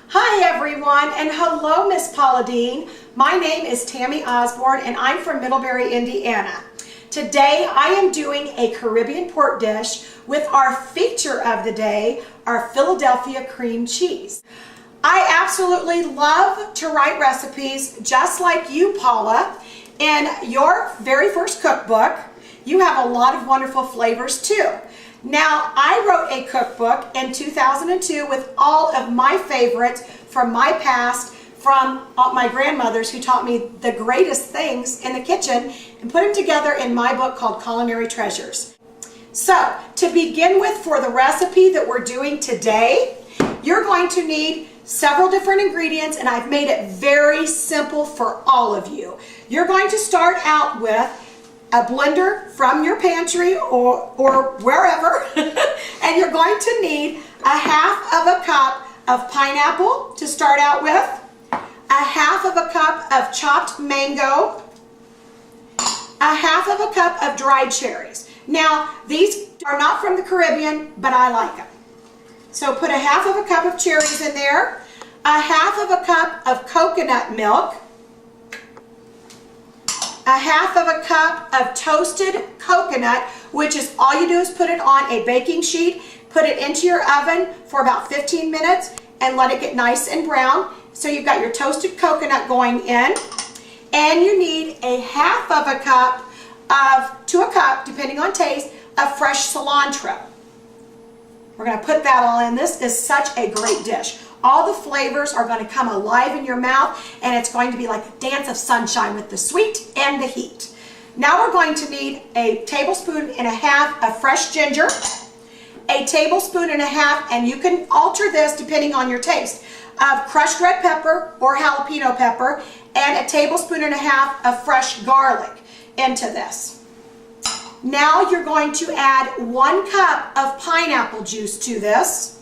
Hi everyone, and hello Miss Paula Dean. My name is Tammy Osborne and I'm from Middlebury, Indiana. Today I am doing a Caribbean pork dish with our feature of the day, our Philadelphia cream cheese. I absolutely love to write recipes just like you, Paula. In your very first cookbook, you have a lot of wonderful flavors too. Now, I wrote a cookbook in 2002 with all of my favorites from my past, from my grandmothers who taught me the greatest things in the kitchen, and put them together in my book called Culinary Treasures. So, to begin with, for the recipe that we're doing today, you're going to need several different ingredients, and I've made it very simple for all of you. You're going to start out with a blender from your pantry or wherever, and you're going to need a half of a cup of pineapple to start out with, a half of a cup of chopped mango, a half of a cup of dried cherries. Now, these are not from the Caribbean, but I like them. So put a half of a cup of cherries in there, a half of a cup of coconut milk, a half of a cup of toasted coconut, which is all you do is put it on a baking sheet, put it into your oven for about 15 minutes and let it get nice and brown. So you've got your toasted coconut going in, and you need a half of a cup to a cup, depending on taste, of fresh cilantro. We're going to put that all in. This is such a great dish. All the flavors are going to come alive in your mouth, and it's going to be like a dance of sunshine with the sweet and the heat. Now we're going to need a tablespoon and a half of fresh ginger, a tablespoon and a half, and you can alter this depending on your taste, of crushed red pepper or jalapeno pepper, and a tablespoon and a half of fresh garlic into this. Now you're going to add 1 cup of pineapple juice to this.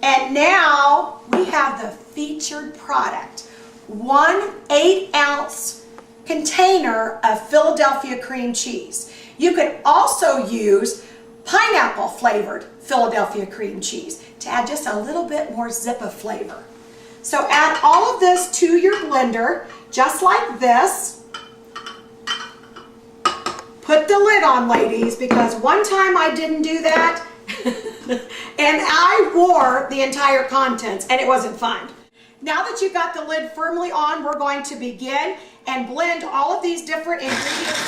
And now we have the featured product, 1 8-ounce container of Philadelphia cream cheese. You can also use pineapple flavored Philadelphia cream cheese to add just a little bit more zip of flavor. So add all of this to your blender, just like this. Put the lid on, ladies, because one time I didn't do that and I wore the entire contents and it wasn't fun. Now that you've got the lid firmly on, we're going to begin and blend all of these different ingredients.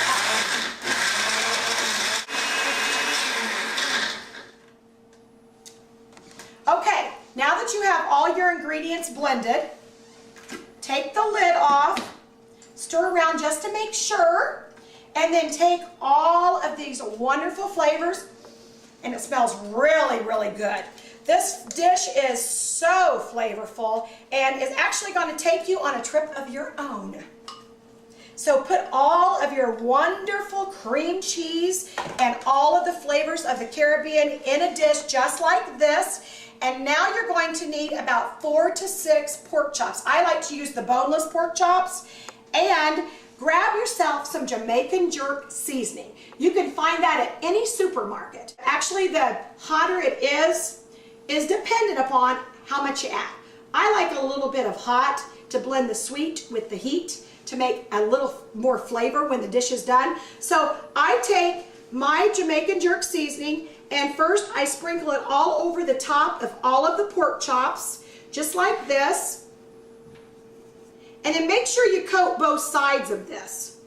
Okay, now that you have all your ingredients blended, take the lid off, stir around just to make sure, and then take all of these wonderful flavors, and it smells really, really good. This dish is so flavorful and is actually going to take you on a trip of your own. So put all of your wonderful cream cheese and all of the flavors of the Caribbean in a dish just like this. And now you're going to need about 4 to 6 pork chops. I like to use the boneless pork chops. And grab yourself some Jamaican jerk seasoning. You can find that at any supermarket. Actually, the hotter it is dependent upon how much you add. I like a little bit of hot to blend the sweet with the heat to make a little more flavor when the dish is done. So I take my Jamaican jerk seasoning, and first I sprinkle it all over the top of all of the pork chops, just like this. And then make sure you coat both sides of this.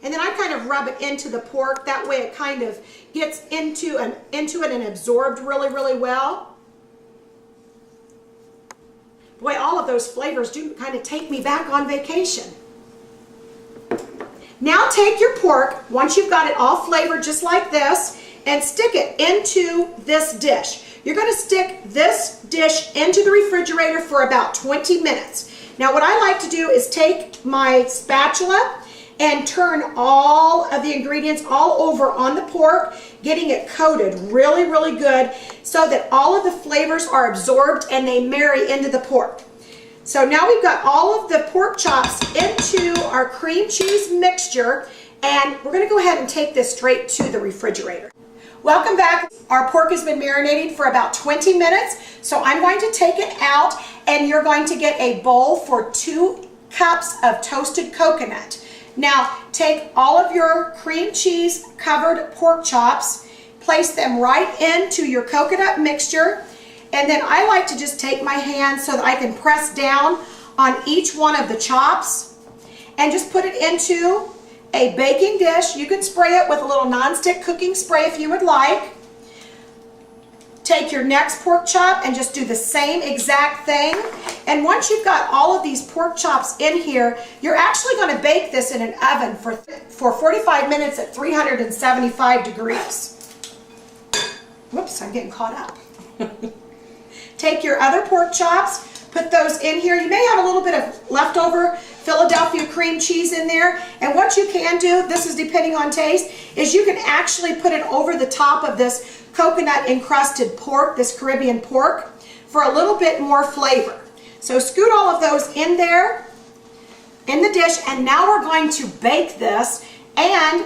And then I kind of rub it into the pork. That way it kind of gets into it and absorbed really, really well. Boy, all of those flavors do kind of take me back on vacation. Now take your pork, once you've got it all flavored just like this, and stick it into this dish. You're going to stick this dish into the refrigerator for about 20 minutes. Now what I like to do is take my spatula and turn all of the ingredients all over on the pork, getting it coated really, really good so that all of the flavors are absorbed and they marry into the pork. So now we've got all of the pork chops into our cream cheese mixture, and we're going to go ahead and take this straight to the refrigerator. Welcome back. Our pork has been marinating for about 20 minutes, so I'm going to take it out, and you're going to get a bowl for 2 cups of toasted coconut. Now, take all of your cream cheese covered pork chops, place them right into your coconut mixture, and then I like to just take my hand so that I can press down on each one of the chops and just put it into a baking dish. You can spray it with a little nonstick cooking spray if you would like. Take your next pork chop and just do the same exact thing. And once you've got all of these pork chops in here, you're actually going to bake this in an oven for 45 minutes at 375 degrees. Whoops, I'm getting caught up. Take your other pork chops, put those in here. You may have a little bit of leftover Philadelphia cream cheese in there. And what you can do, this is depending on taste, is you can actually put it over the top of this coconut encrusted pork, this Caribbean pork, for a little bit more flavor. So scoot all of those in there in the dish, and now we're going to bake this and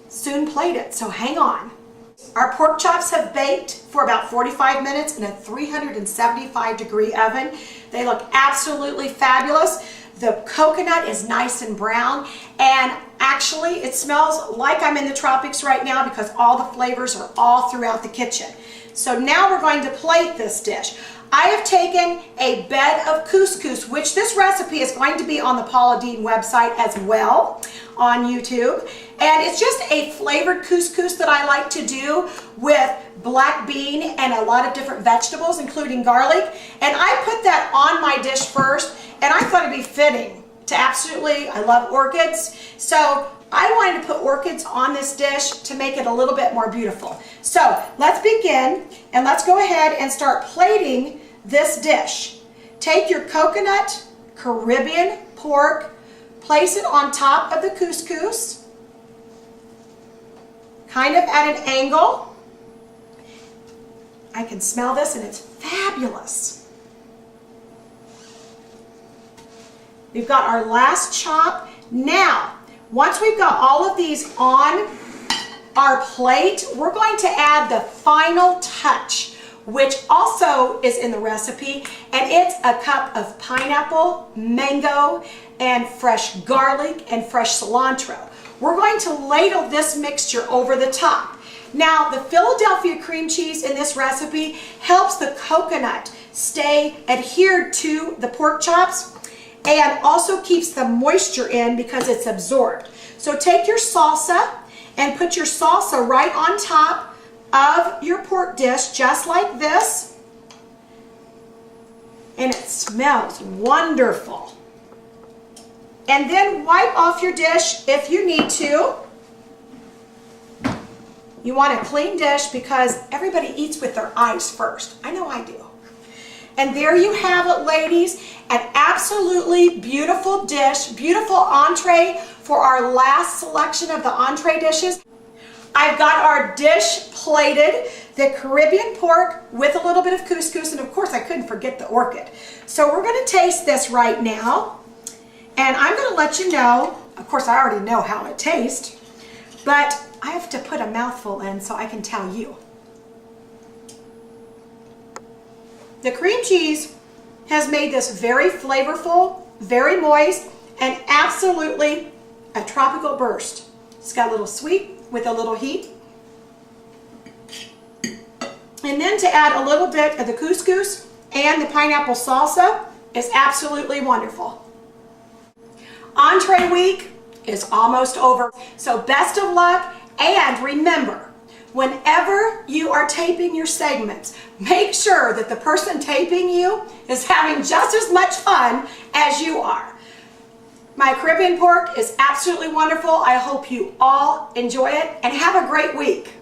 soon plate it, so hang on. Our pork chops have baked for about 45 minutes in a 375 degree oven. They look absolutely fabulous. The coconut is nice and brown, and actually it smells like I'm in the tropics right now because all the flavors are all throughout the kitchen. So now we're going to plate this dish. I have taken a bed of couscous, which this recipe is going to be on the Paula Deen website as well on YouTube. And it's just a flavored couscous that I like to do with black bean and a lot of different vegetables, including garlic. And I put that on my dish first, and I thought it'd be fitting to I love orchids. So I wanted to put orchids on this dish to make it a little bit more beautiful. So let's begin, and let's go ahead and start plating this dish. Take your coconut Caribbean pork, place it on top of the couscous, kind of at an angle. I can smell this, and it's fabulous. We've got our last chop. Now, once we've got all of these on our plate, we're going to add the final touch, which also is in the recipe, and it's a cup of pineapple, mango, and fresh garlic and fresh cilantro. We're going to ladle this mixture over the top. Now, the Philadelphia cream cheese in this recipe helps the coconut stay adhered to the pork chops and also keeps the moisture in because it's absorbed. So take your salsa and put your salsa right on top of your pork dish, just like this. And it smells wonderful. And then wipe off your dish if you need to. You want a clean dish because everybody eats with their eyes first. I know I do. And there you have it, ladies, an absolutely beautiful dish, beautiful entree for our last selection of the entree dishes. I've got our dish plated, the Caribbean pork with a little bit of couscous, and of course I couldn't forget the orchid. So we're going to taste this right now, and I'm going to let you know, of course I already know how it tastes, but I have to put a mouthful in so I can tell you. The cream cheese has made this very flavorful, very moist, and absolutely a tropical burst. It's got a little sweet with a little heat. And then to add a little bit of the couscous and the pineapple salsa is absolutely wonderful. Entree week is almost over, so best of luck, and remember, whenever you are taping your segments, make sure that the person taping you is having just as much fun as you are. My Caribbean pork is absolutely wonderful. I hope you all enjoy it and have a great week.